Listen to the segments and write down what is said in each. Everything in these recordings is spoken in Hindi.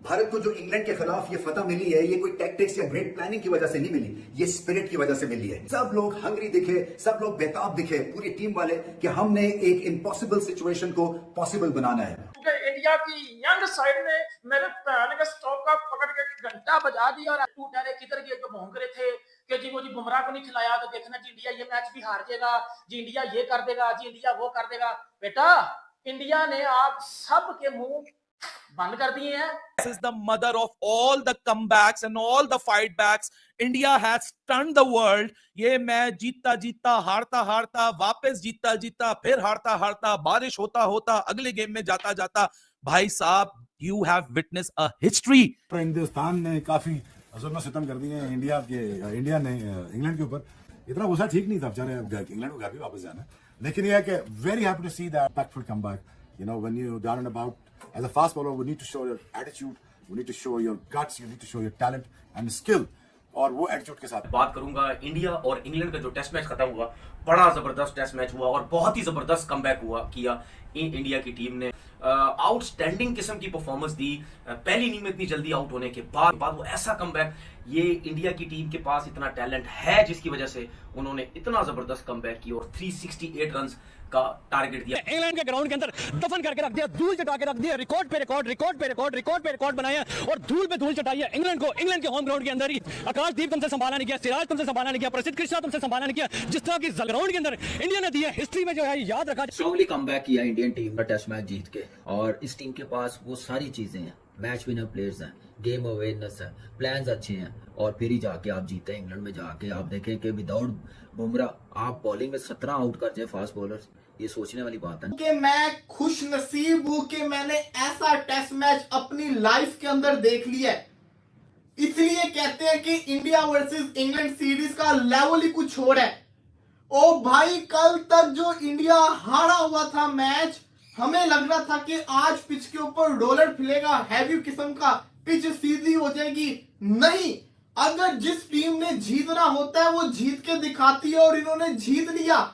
भारत को जो इंग्लैंड के खिलाफ ये फतह मिली है, ये कोई टैक्टिक्स या ग्रेट प्लानिंग की वजह से नहीं मिली, ये स्पिरिट की वजह से मिली है। सब लोग हंग्री दिखे, सब लोग बेताब दिखे, पूरी टीम वाले, कि हमने एक इम्पॉसिबल सिचुएशन को पॉसिबल बनाना है। इंडिया की यंग साइड ने मेरे पैर का स्टॉक का पकड़ के घंटा बजा दिया और टू टहरे किधर गए तो भौंक रहे थे कि जी वो जी बुमराह को नहीं खिलाया तो देखना जी इंडिया ये मैच भी हार जाएगा, जी इंडिया ये कर देगा, जी इंडिया वो कर देगा। बेटा इंडिया ने आप सब के मुंह बंद कर दिए हैं। This is the mother of all the comebacks and all the fight backs. India has stunned the world. ये मैच जीतता जीतता हारता हारता वापस जीतता जीतता फिर हारता हारता बारिश होता होता अगले गेम में जाता जाता, भाई साहब you have witnessed a history. Hindustan ने काफी जुल्म सितम कर दिए हैं इंडिया ने इंग्लैंड के ऊपर। इतना गुस्सा ठीक नहीं था बेचारे, इंग्लैंड को घर भी वापस जाना। लेकिन यह है कि very happy to see that impactful comeback. You know, when you down and about as a fast bowler, we need to show your attitude, we need to show your guts, you need to show your talent and skill. और वो एटीट्यूड के साथ बात करूंगा इंडिया और इंग्लैंड का जो टेस्ट मैच खत्म हुआ, बड़ा जबरदस्त टेस्ट मैच हुआ और बहुत ही जबरदस्त कमबैक किया इंडिया की टीम ने। आउटस्टैंडिंग किस्म की परफॉर्मेंस दी। पहली इनिंग में इतनी जल्दी आउट होने के बाद वो ऐसा कमबैक, ये इंडिया की टीम के पास इतना टैलेंट है जिसकी वजह से उन्होंने इतना जबरदस्त कमबैक किया और 368 रन का टारगेट दिया। इंग्लैंड के ग्राउंड के अंदर दफन करके रख दिया, धूल चटा के रख दिया, रिकॉर्ड पे रिकॉर्ड, रिकॉर्ड पे रिकॉर्ड, रिकॉर्ड पे रिकॉर्ड बनाया और धूल पे धूल चटाई है इंग्लैंड को। इंग्लैंड के होम ग्राउंड के अंदर ही आकाशदीप तुमसे संभाला नहीं किया, सिराज तुमसे संभाला नहीं किया, प्रसिद्ध कृष्णा तुमसे संभाला नहीं किया, जिस तरह की ग्राउंड के अंदर इंडिया ने दिया हिस्ट्री में जो है याद रखा। स्ट्रांगली कमबैक किया इंडियन टीम का टेस्ट मैच जीत के, और इस टीम के पास वो सारी चीजें हैं, मैच विनर प्लेयर्स हैं, गेम अवेयरनेस है, प्लान्स अच्छे हैं, और फिर ही जाके आप जीते। इंग्लैंड में जाके आप देखें कि विदाउट बुमराह आप बॉलिंग में 17 आउट कर जाए फास्ट बॉलर्स, ये सोचने वाली बात है कि मैं खुश नसीब हूं कि मैंने ऐसा टेस्ट मैच अपनी लाइफ के अंदर देख लिया है। इसलिए कहते हैं कि इंडिया वर्सेस इंग्लैंड सीरीज का लेवल ही कुछ और है। ओ भाई, कल तक जो इंडिया हारा हुआ था मैच, हमें लग रहा था कि आज पिच के ऊपर रोलर फिलेगा, हैवी किस्म का, पिच सीधी हो जाएगी। नहीं, अगर जिस टीम ने जीतना होता है वो जीत के दिखाती है और इन्होंने जीत लिया।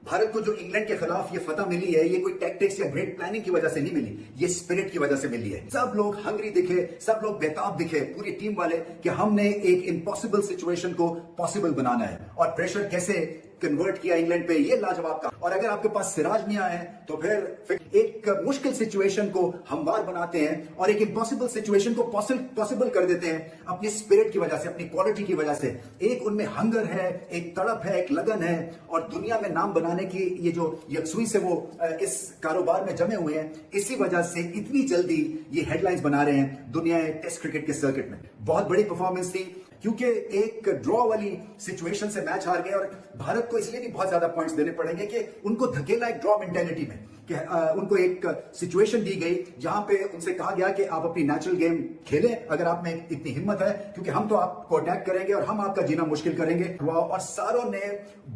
भारत को जो इंग्लैंड के खिलाफ ये फतह मिली है, ये कोई टैक्टिक्स या ग्रेट प्लानिंग की वजह से नहीं मिली, ये स्पिरिट की वजह से मिली है। सब लोग हंग्री दिखे, सब लोग बेताब दिखे, पूरी टीम वाले, कि हमने एक इम्पॉसिबल सिचुएशन को पॉसिबल बनाना है। और प्रेशर कैसे कन्वर्ट किया इंग्लैंड पे, ये लाजवाब था। और अगर आपके पास सिराज मियां है तो फिर एक मुश्किल सिचुएशन को हमवार बनाते हैं और एक इम्पॉसिबल सिचुएशन को पॉसिबल कर देते हैं अपनी स्पिरिट की वजह से, अपनी क्वालिटी की वजह से। एक उनमें हंगर है, एक तड़प है, एक लगन है, और दुनिया में नाम बनाने की ये जो यकसुई से वो इस कारोबार में जमे हुए हैं, इसी वजह से इतनी जल्दी ये हेडलाइंस बना रहे हैं दुनिया टेस्ट क्रिकेट के सर्किट में। बहुत बड़ी परफॉर्मेंस थी, क्योंकि एक ड्रॉ वाली सिचुएशन से मैच हार गए, और भारत को इसलिए भी बहुत ज्यादा पॉइंट्स देने पड़ेंगे कि उनको धकेला एक ड्रॉ मेंटेलिटी में, कि उनको एक सिचुएशन दी गई जहां पे उनसे कहा गया कि आप अपनी नेचुरल गेम खेलें अगर आप में इतनी हिम्मत है, क्योंकि हम तो आपको अटैक करेंगे और हम आपका जीना मुश्किल करेंगे। और सारों ने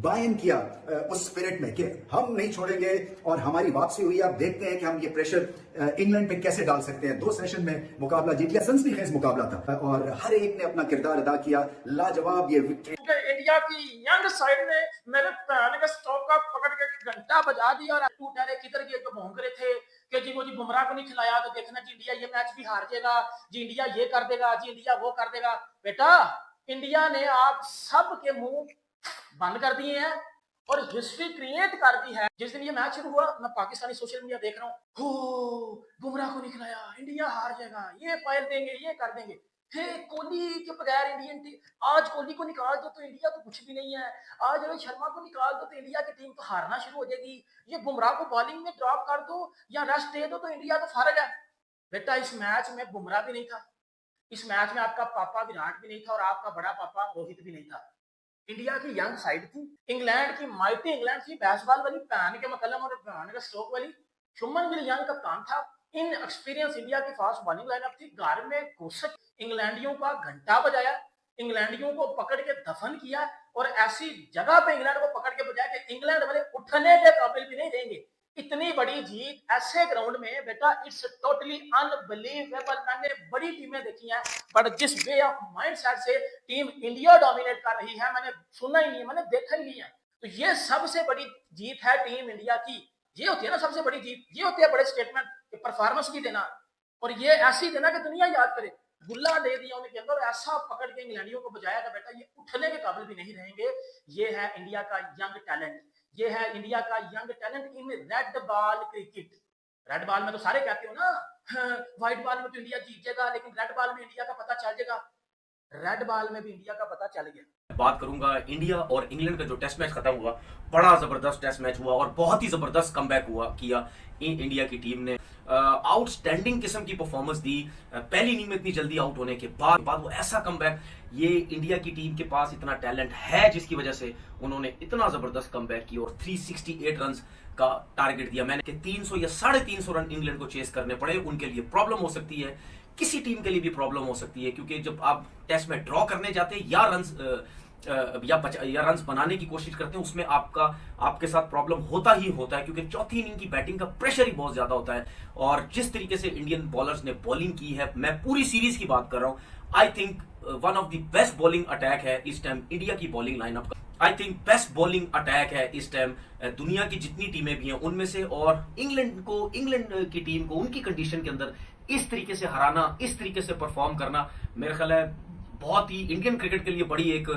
बायन किया उस स्पिरिट में कि हम नहीं छोड़ेंगे, और हमारी वापसी हुई। आप देखते हैं कि हम ये प्रेशर इंग्लैंड पे कैसे डाल सकते हैं। 2 सेशन में मुकाबला जीत लिया, सनसनीखेज मुकाबला था, और हर एक ने अपना किरदार अदा किया। लाजवाब ये विक्ट्री। इंडिया की यंग साइड ने मेरे पैर का स्टॉक का पकड़ के घंटा बजा दिया और टू टहरे किधर गए तो भौंक रहे थे कि जी वो जी बुमराह को नहीं खिलाया तो देखना जी इंडिया ये मैच भी हार जाएगा, जी इंडिया ये कर देगा, जी इंडिया वो कर देगा। बेटा इंडिया ने आप सब के मुंह बंद कर दिए हैं और हिस्ट्री क्रिएट कर दी है। जिस दिन ये मैच शुरू हुआ, मैं पाकिस्तानी सोशल मीडिया देख रहा हूँ, हो बुमराह को नहीं खिलाया, इंडिया हार जाएगा, ये पायल देंगे, ये कर देंगे। हे कोहली के बगैर इंडियन टीम, आज कोहली को निकाल दो तो इंडिया तो कुछ भी नहीं है, आज रोहित शर्मा को निकाल दो तो इंडिया की टीम तो हारना शुरू हो जाएगी, ये बुमराह को बॉलिंग में ड्रॉप कर दो या रेस्ट दे दो तो इंडिया तो फारग है। बेटा इस मैच में बुमराह भी नहीं था, इस मैच में आपका पापा विराट भी नहीं था और आपका बड़ा पापा रोहित भी नहीं था। इंडिया की यंग साइड थी, इंग्लैंड की माइटी इंग्लैंड थी, बैसबॉल वाली पैन के मकलम और पैन के स्ट्रोक वाली। शुभमन गिल यंग कप्तान था, इन एक्सपीरियंस इंडिया की फास्ट बॉलिंग लाइनअप थी। घर में घुस इंग्लैंडियों का घंटा बजाया, इंग्लैंडियों को पकड़ के दफन किया, और ऐसी जगह पे इंग्लैंड को पकड़ के बजाया कि इंग्लैंड वाले उठने के काबिल भी नहीं देंगे। इतनी बड़ी जीत ऐसे ग्राउंड में, बेटा इट्स टोटली अनबिलीवेबल। मैंने बड़ी टीमें देखी हैं, बट जिस वे ऑफ माइंडसेट से टीम इंडिया डोमिनेट कर रही है, मैंने सुना ही नहीं, मैंने देखा ही नहीं है। तो ये सबसे बड़ी जीत है टीम इंडिया की। ये होती है ना सबसे बड़ी जीत, ये होती है बड़े स्टेटमेंट, परफॉर्मेंस भी देना। और ये ऐसी थे ना कि दुनिया याद करे, गुल्ला दे दिया उनके अंदर, ऐसा पकड़ के इंग्लैंडियों को बजाया था बेटा ये उठने के काबिल भी नहीं रहेंगे। ये है इंडिया का यंग टैलेंट, ये है इंडिया का young talent in red ball cricket. Red ball में तो सारे कहते हो ना, व्हाइट बॉल में तो इंडिया जीतेगा, लेकिन रेड बॉल में इंडिया का पता चल जाएगा। रेड बॉल में भी इंडिया का पता चल गया। बात करूंगा इंडिया और इंग्लैंड का जो टेस्ट मैच खत्म हुआ, बड़ा जबरदस्त टेस्ट मैच हुआ और बहुत ही जबरदस्त कमबैक हुआ किया इंडिया की टीम ने। आउटस्टैंडिंग किस्म की परफॉर्मेंस दी। पहली इनिंग में इतनी जल्दी आउट होने के बाद वो ऐसा कमबैक, ये इंडिया की टीम के पास इतना टैलेंट है जिसकी वजह से उन्होंने इतना जबरदस्त कमबैक किया और 368 रन का टारगेट दिया मैंने कि 300 या 350 रन इंग्लैंड को चेस करने पड़े। उनके लिए प्रॉब्लम हो सकती है, किसी टीम के लिए भी प्रॉब्लम हो सकती है, क्योंकि जब आप टेस्ट में ड्रॉ करने जाते हैं या रन्स बनाने की कोशिश करते हैं, उसमें आपके साथ प्रॉब्लम होता ही होता है, क्योंकि चौथी इनिंग की बैटिंग का प्रेशर ही बहुत ज्यादा होता है। और जिस तरीके से इंडियन बॉलर्स ने बॉलिंग की है, मैं पूरी सीरीज की बात कर रहा हूं, I think one of the best bowling attack है इस टाइम इंडिया की बॉलिंग लाइनअप का। I think best bowling attack है इस टाइम दुनिया की जितनी टीमें भी हैं उनमें से। और इंग्लैंड की टीम को उनकी कंडीशन के अंदर इस तरीके से हराना, इस तरीके से परफॉर्म करना, मेरे ख्याल है बहुत ही इंडियन क्रिकेट के लिए बड़ी एक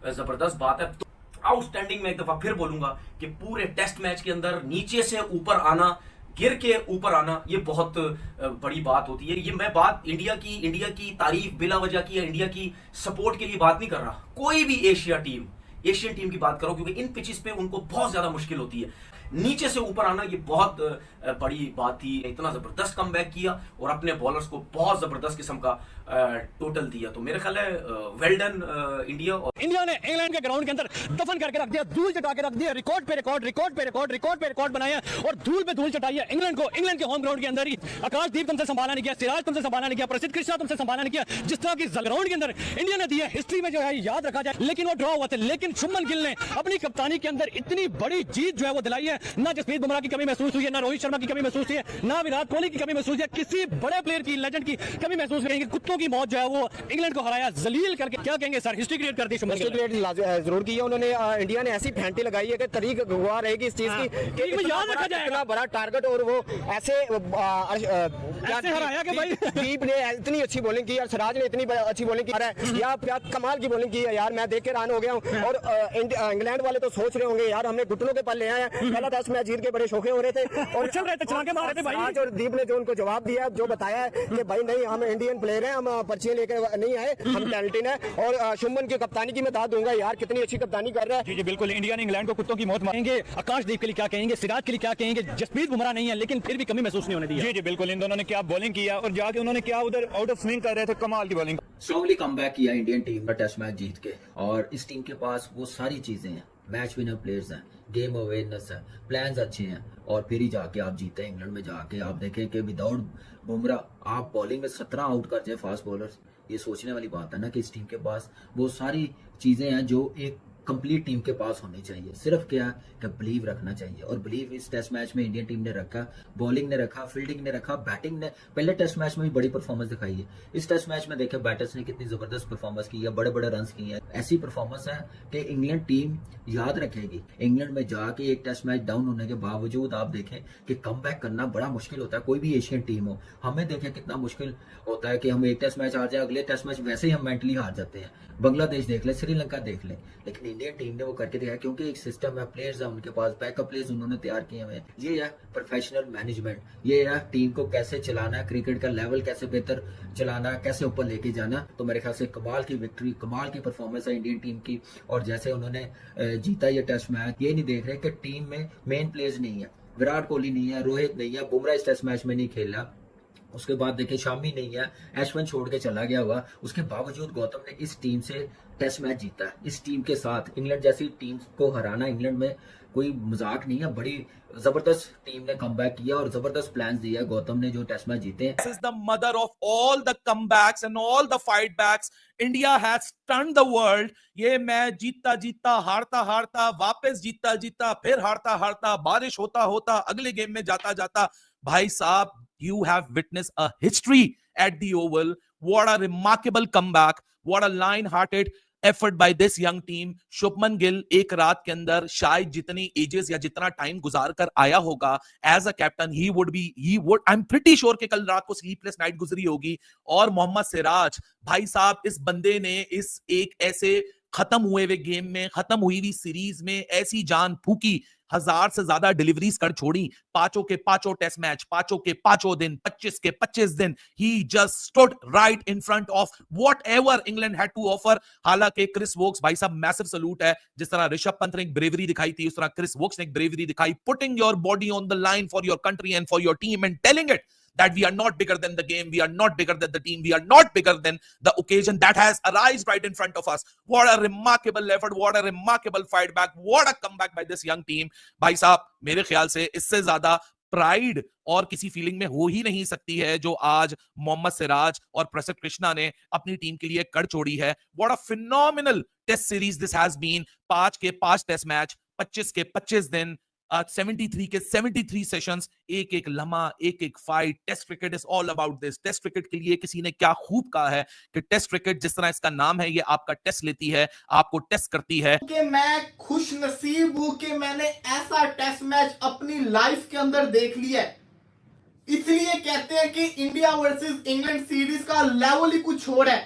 जबरदस्त बात है। तो आउटस्टैंडिंग में एक दफा फिर बोलूंगा कि पूरे टेस्ट मैच के अंदर नीचे से ऊपर आना, गिर के ऊपर आना, ये बहुत बड़ी बात होती है। ये मैं बात इंडिया की तारीफ बिला वजह की या इंडिया की सपोर्ट के लिए बात नहीं कर रहा। कोई भी एशियन टीम की बात करो, क्योंकि इन पिचेस पे उनको बहुत ज्यादा मुश्किल होती है। नीचे से ऊपर आना ये बहुत बड़ी बात थी। इतना जबरदस्त कमबैक किया और अपने बॉलर्स को बहुत जबरदस्त किस्म का टोटल दिया। तो मेरे ख्याल है वेल डन इंडिया। इंडिया ने इंग्लैंड के ग्राउंड के अंदर दफन करके रख दिया, धूल चटा के रख दिया, रिकॉर्ड पे रिकॉर्ड बनाया और धूल पे धूल चटाई है इंग्लैंड को। इंग्लैंड के होम ग्राउंड के अंदर ही आकाशदीप तुमसे संभाला नहीं किया, सिराज तुमसे संभाला नहीं किया, प्रसिद्ध कृष्णा तुमसे संभाला नहीं किया। जिस तरह की ग्राउंड के अंदर इंडिया ने दिया, हिस्ट्री में जो है याद रखा जाए। लेकिन वो ड्रॉ हुआ था, लेकिन शुभमन गिल ने अपनी कप्तानी के अंदर इतनी बड़ी जीत जो है वो दिलाई है। ना जसप्रीत बुमराह की कमी महसूस हुई है, ना रोहित शर्मा की कमी महसूस हुई है, ना विराट कोहली की कमी महसूस है, किसी बड़े प्लेयर की, लेजेंड की कमी महसूस करेंगे। कुत्तों की मौत जो है वो इंग्लैंड को हराया जलील करके। क्या कहेंगे सर, हिस्ट्री क्रिएट कर दी शुभमन गिल जरूर की है उन्होंने। इंडिया ने ऐसी फेंटी लगाई है कि तारीख गवाह रहेगी इस चीज की कि याद रखा जाएगा बड़ा टारगेट। और वो ऐसे हराया कि भाई दीप ने इतनी अच्छी बॉलिंग की और सिराज ने इतनी अच्छी बॉलिंग की, या कमाल की बॉलिंग की है यार। मैं देख के हैरान हो गया हूँ। और इंग्लैंड वाले तो सोच रहे होंगे यार हमने घुटनों के पल ले आए, पहला टेस्ट मैच जीत के बड़े शौके हो रहे थे और चल रहे थे, चला के मार रहे थे भाई। सिराज और दीप ने जो उनको जवाब दिया, जो बताया कि भाई नहीं हम इंडियन प्लेयर हैं, हम पर्चियां लेकर नहीं आए, हम टैलेंटेड हैं। और शुभमन की कप्तानी की मैं दाद दूंगा यार, कितनी अच्छी कप्तानी कर रहा है। जी बिल्कुल, इंडिया ने इंग्लैंड को कुत्तों की मौत मारेंगे। आकाशदीप के लिए क्या कहेंगे, सिराज के लिए क्या कहेंगे? जसप्रीत बुमराह नहीं है लेकिन फिर भी कमी महसूस नहीं होने दी। जी बिल्कुल, इन दोनों ने क्या बॉलिंग किया और जाके उन्होंने क्या उधर आउट ऑफ स्विंग कर रहे थे, कमाल की बॉलिंग। स्ट्रांगली कमबैक किया इंडियन टीम का टेस्ट मैच जीत के। और इस टीम के पास वो सारी चीजें हैं, मैच विनर प्लेयर्स हैं, गेम अवेयरनेस है, प्लान्स अच्छे हैं और फिर ही जाके आप जीते। इंग्लैंड में जाके आप देखें कि विदाउट बुमराह आप बॉलिंग में 17 आउट कर जाए फास्ट बॉलर्स, ये सोचने वाली बात है ना कि इस टीम के पास वो सारी चीजें हैं जो एक कंप्लीट टीम के पास होनी चाहिए। सिर्फ क्या कि बिलीव रखना चाहिए और बिलीव इस टेस्ट मैच में इंडियन टीम ने रखा। बॉलिंग ने रखा, फील्डिंग ने रखा, बैटिंग ने पहले टेस्ट मैच में भी बड़ी परफॉर्मेंस दिखाई है। इस टेस्ट मैच में देखे बैटर्स ने कितनी जबरदस्त परफॉर्मेंस की है, बड़े बड़े रन किए हैं। ऐसी परफॉर्मेंस है कि इंग्लैंड टीम याद रखेगी। इंग्लैंड में जाके एक टेस्ट मैच डाउन होने के बावजूद आप देखें कि कमबैक करना बड़ा मुश्किल होता है। कोई भी एशियन टीम हो, हमें देखें कितना मुश्किल होता है कि हम एक टेस्ट मैच हार जाए, अगले टेस्ट मैच वैसे ही हम मेंटली हार जाते हैं। बांग्लादेश देख ले, श्रीलंका देख ले, लेकिन इंडियन टीम ने वो करके दिखाया क्योंकि एक सिस्टम है, प्लेयर्स है उनके पास, बैकअप प्लेयर्स उन्होंने तैयार किए हुए हैं। ये है प्रोफेशनल मैनेजमेंट, ये है टीम को कैसे चलाना है, क्रिकेट का लेवल कैसे बेहतर चलाना है, कैसे ऊपर लेके जाना। तो मेरे ख्याल से कमाल की विक्ट्री, कमाल की परफॉर्मेंस है इंडियन टीम की। और जैसे उन्होंने जीता ये टेस्ट मैच, ये नहीं देख रहे कि टीम में मेन प्लेयर्स नहीं है, विराट कोहली नहीं है, रोहित नहीं है, बुमराह इस टेस्ट मैच में नहीं खेला, उसके बाद देखिए शामी नहीं है, एशवन छोड़ के चला गया हुआ, उसके बावजूद गौतम ने इस टीम से टेस्ट मैच जीता है। इस टीम के साथ इंग्लैंड जैसी टीम को हराना इंग्लैंड में कोई मजाक नहीं है। बड़ी जबरदस्त टीम ने कमबैक किया और जबरदस्त प्लान्स दिया गौतम ने जो टेस्ट मैच जीते हैं। This is the mother of all the comebacks and all the fight backs. India has stunned the world. ये मैच जीतता जीतता, हारता हारता, वापस जीतता जीतता, फिर हारता हारता, बारिश होता होता, अगले गेम में जाता जाता, भाई साहब, you have witnessed a history at the Oval. What a remarkable comeback. What a line-hearted effort by this young team. Shubman Gill एक रात के अंदर शायद जितनी एजेस या जितना टाइम गुजार कर आया होगा as a captain, he would I am pretty sure कि कल रात को स्लीपलेस नाइट गुजरी होगी। और मोहम्मद सिराज भाई साहब, इस बंदे ने इस एक ऐसे खत्म हुए हुए गेम में, खत्म हुई हुई सीरीज में ऐसी जान फूकी, 1000 से ज्यादा डिलीवरीज कर छोड़ी, पांचों के पांचों टेस्ट मैच, पांचों के पांचों दिन, 25 के 25 दिन, he just stood right in front of whatever England had to offer. हालांकि क्रिस वोक्स भाई साहब, मैसिव सैल्यूट है। जिस तरह ऋषभ पंत ने एक ब्रेवरी दिखाई थी, उस तरह क्रिस वोक्स ने एक ब्रेवरी दिखाई, putting your body on the line for your country and for your team and telling it that we are not bigger than the game, we are not bigger than the team, we are not bigger than the occasion that has arisen right in front of us. What a remarkable effort, what a remarkable fight back, what a comeback by this young team. भाई साहब, मेरे ख्याल से इससे ज्यादा प्राइड और किसी फीलिंग में हो ही नहीं सकती है जो आज मोहम्मद सिराज और प्रसिद्ध कृष्णा ने अपनी टीम के लिए कर छोड़ी है। What a phenomenal test series this has been. 5 के 5 टेस्ट मैच, 25 के 25 दिन, 73 के 73 सेशंस, एक एक लम्हा, एक एक fight. Test cricket is all about this. Test cricket के लिए किसी ने क्या खूब कहा है कि टेस्ट क्रिकेट, जिस तरह इसका नाम है, ये आपका टेस्ट लेती है, आपको टेस्ट करती है। कि मैं खुश नसीब हूं कि मैंने ऐसा टेस्ट मैच अपनी लाइफ के अंदर देख लिया है। इसलिए कहते हैं कि इंडिया वर्सेस इंग्लैंड सीरीज का लेवल ही कुछ और है।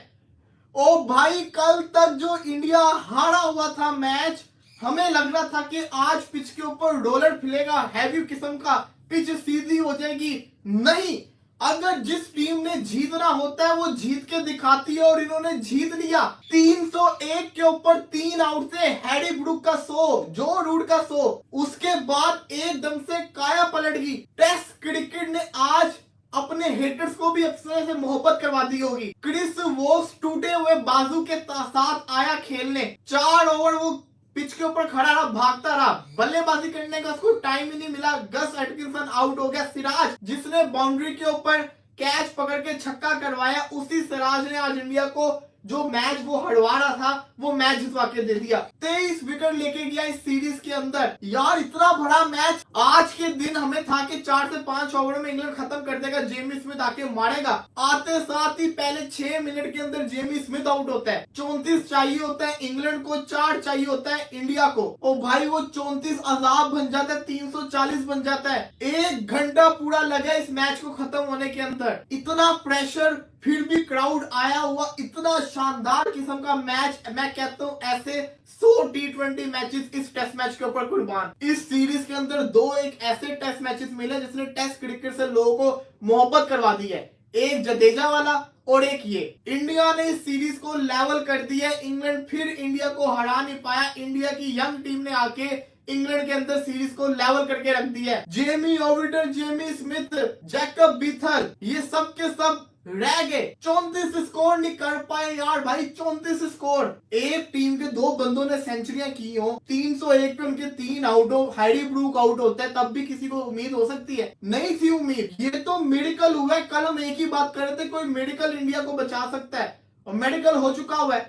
ओ भाई, कल तक जो इंडिया हारा हुआ था मैच, हमें लग रहा था कि आज पिच के ऊपर रोलर फिलेगा, हैवी किस्म का, पिच सीधी हो जाएगी। नहीं, अगर जिस टीम ने जीतना होता है वो जीत के दिखाती है, और इन्होंने जीत लिया। 301 के ऊपर 3 आउट से हैरी ब्रूक का 100, जो रूट का 100, उसके बाद एकदम से काया पलट गई। टेस्ट क्रिकेट ने आज अपने हेटर्स को भी अपने से मोहब्बत करवा दी होगी। क्रिस वोक्स टूटे हुए बाजू के साथ आया खेलने, 4 ओवर वो पिच के ऊपर खड़ा रहा, भागता रहा, बल्लेबाजी करने का उसको टाइम ही नहीं मिला। गस एटकिंसन आउट हो गया। सिराज, जिसने बाउंड्री के ऊपर कैच पकड़ के छक्का करवाया, उसी सिराज ने आज इंडिया को जो मैच वो हड़वा रहा था वो मैच जितवा के दे दिया। 23 विकेट लेके गया इस सीरीज के अंदर। यार, इतना बड़ा मैच आज के दिन हमें था कि 4 से 5 ओवर में इंग्लैंड खत्म कर देगा, जेमी स्मिथ आके मारेगा। आते साथ ही पहले 6 मिनट के अंदर जेमी स्मिथ आउट होता है। 34 चाहिए होता है इंग्लैंड को, 4 चाहिए होता है इंडिया को। ओ भाई, वो 34 अजाब बन जाता है, 340 बन जाता है। 1 घंटा पूरा लगा इस मैच को खत्म होने के अंदर। इतना प्रेशर, फिर भी क्राउड आया हुआ, इतना शानदार किस्म का मैच। मैं कहता हूँ ऐसे 100 T20 मैचेस इस टेस्ट मैच के ऊपर कुर्बान। इस सीरीज के अंदर 2 एक ऐसे टेस्ट मैचेस मिले जिसने टेस्ट क्रिकेट से लोगों को मोहब्बत करवा दी है। एक जडेजा वाला और एक ये। इंडिया ने इस सीरीज को लेवल कर दिया। इंग्लैंड फिर इंडिया को हरा नहीं पाया। इंडिया की यंग टीम ने आके इंग्लैंड के अंदर सीरीज को लेवल करके रख दिया है। Jamie ओविटर, Jamie Smith, Jacob Bethel, ये सब के सब रह गए। 34 स्कोर नहीं कर पाए यार भाई, 34 स्कोर। एक टीम के 2 बंदों ने सेंचुरियां की हो, 301 पे उनके 3 आउट हो, हैरी ब्रूक आउट होता है, तब भी किसी को उम्मीद हो सकती है? नहीं थी उम्मीद। ये तो मेडिकल हुआ है। कल हम एक ही बात कर रहे थे, कोई मेडिकल इंडिया को बचा सकता है, और मेडिकल हो चुका हुआ है।